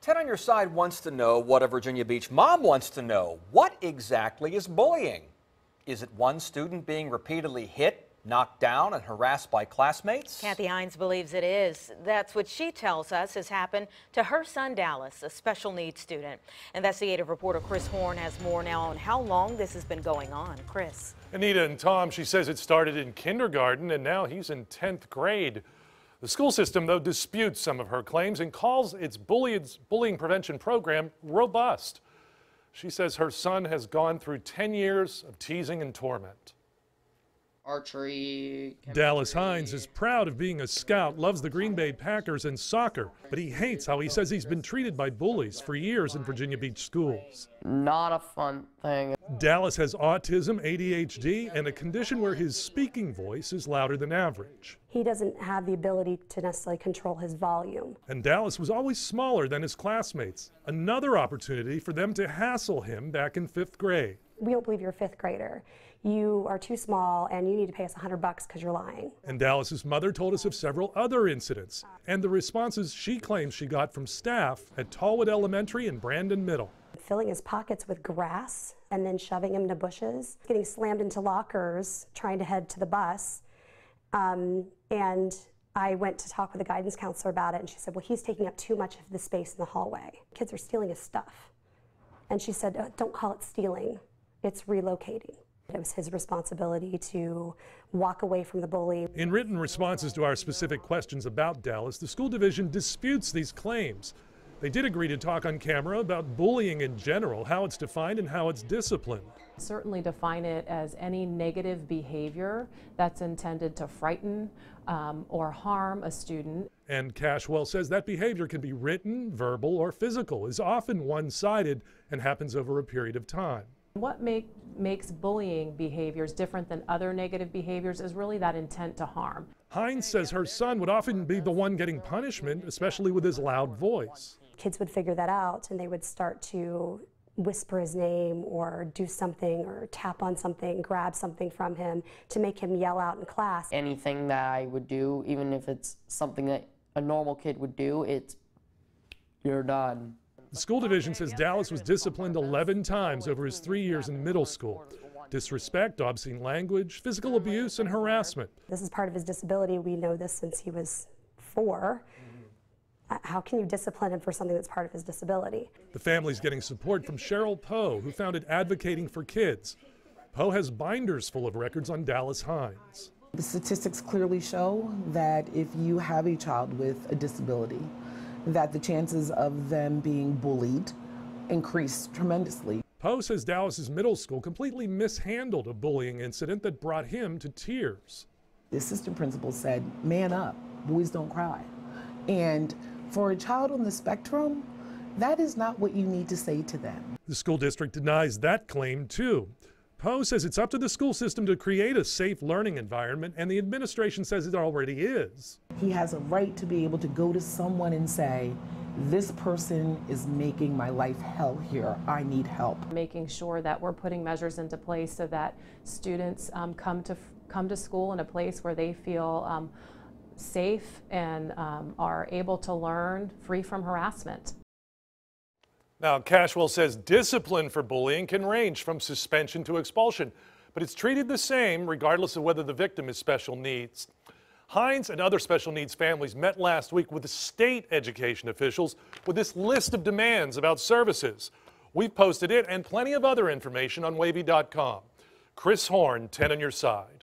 Ted on your side wants to know what a Virginia Beach mom wants to know. What exactly is bullying? Is it one student being repeatedly hit, knocked down, and harassed by classmates? Kathy Hines believes it is. That's what she tells us has happened to her son Dallas, a special needs student. Investigative reporter Chris Horne has more now on how long this has been going on. Chris. Anita and Tom, she says it started in kindergarten and now he's in 10th grade. The school system, though, disputes some of her claims and calls its bullying prevention program robust. She says her son has gone through 10 years of teasing and torment. Archery. Dallas Hines is proud of being a scout, loves the Green Bay Packers and soccer, but he hates how he says he's been treated by bullies for years in Virginia Beach schools. Not a fun thing. Dallas has autism, ADHD, and a condition where his speaking voice is louder than average. He doesn't have the ability to necessarily control his volume. And Dallas was always smaller than his classmates. Another opportunity for them to hassle him back in 5th grade. We don't believe you're a 5th grader. You are too small and you need to pay us $100 because you're lying. And Dallas's mother told us of several other incidents and the responses she claims she got from staff at Tallwood Elementary and Brandon Middle. Filling his pockets with grass and then shoving him into bushes, getting slammed into lockers, trying to head to the bus. And I went to talk with the guidance counselor about it, and she said, well, he's taking up too much of the space in the hallway. Kids are stealing his stuff. And she said, don't call it stealing, it's relocating. It was his responsibility to walk away from the bully. In written responses to our specific questions about Dallas, the school division disputes these claims. They did agree to talk on camera about bullying in general, how it's defined and how it's disciplined. Certainly define it as any negative behavior that's intended to frighten or harm a student. And Cashwell says that behavior can be written, verbal, or physical, is often one-sided and happens over a period of time. What makes bullying behaviors different than other negative behaviors is really that intent to harm. Hines says her son would often be the one getting punishment, especially with his loud voice. Kids would figure that out and they would start to whisper his name or do something or tap on something, grab something from him to make him yell out in class. Anything that I would do, even if it's something that a normal kid would do, you're done. The school division says Dallas was disciplined 11 times over his 3 years in middle school. Disrespect, obscene language, physical abuse, and harassment. This is part of his disability. We know this since he was 4. How can you discipline him for something that's part of his disability? The family's getting support from Cheryl Poe, who founded Advocating for Kids. Poe has binders full of records on Dallas Hines. The statistics clearly show that if you have a child with a disability, that the chances of them being bullied increase tremendously. Poe says Dallas's middle school completely mishandled a bullying incident that brought him to tears. The assistant principal said, man up, boys don't cry. And for a child on the spectrum, that is not what you need to say to them. The school district denies that claim too. Poe says it's up to the school system to create a safe learning environment, and the administration says it already is. He has a right to be able to go to someone and say, this person is making my life hell here, I need help. Making sure that we're putting measures into place so that students come to school in a place where they feel safe and are able to learn free from harassment. Now, Cashwell says discipline for bullying can range from suspension to expulsion, but it's treated the same regardless of whether the victim is special needs. Hines and other special needs families met last week with the state education officials with this list of demands about services. We've posted it and plenty of other information on wavy.com. Chris Horne, 10 on your side.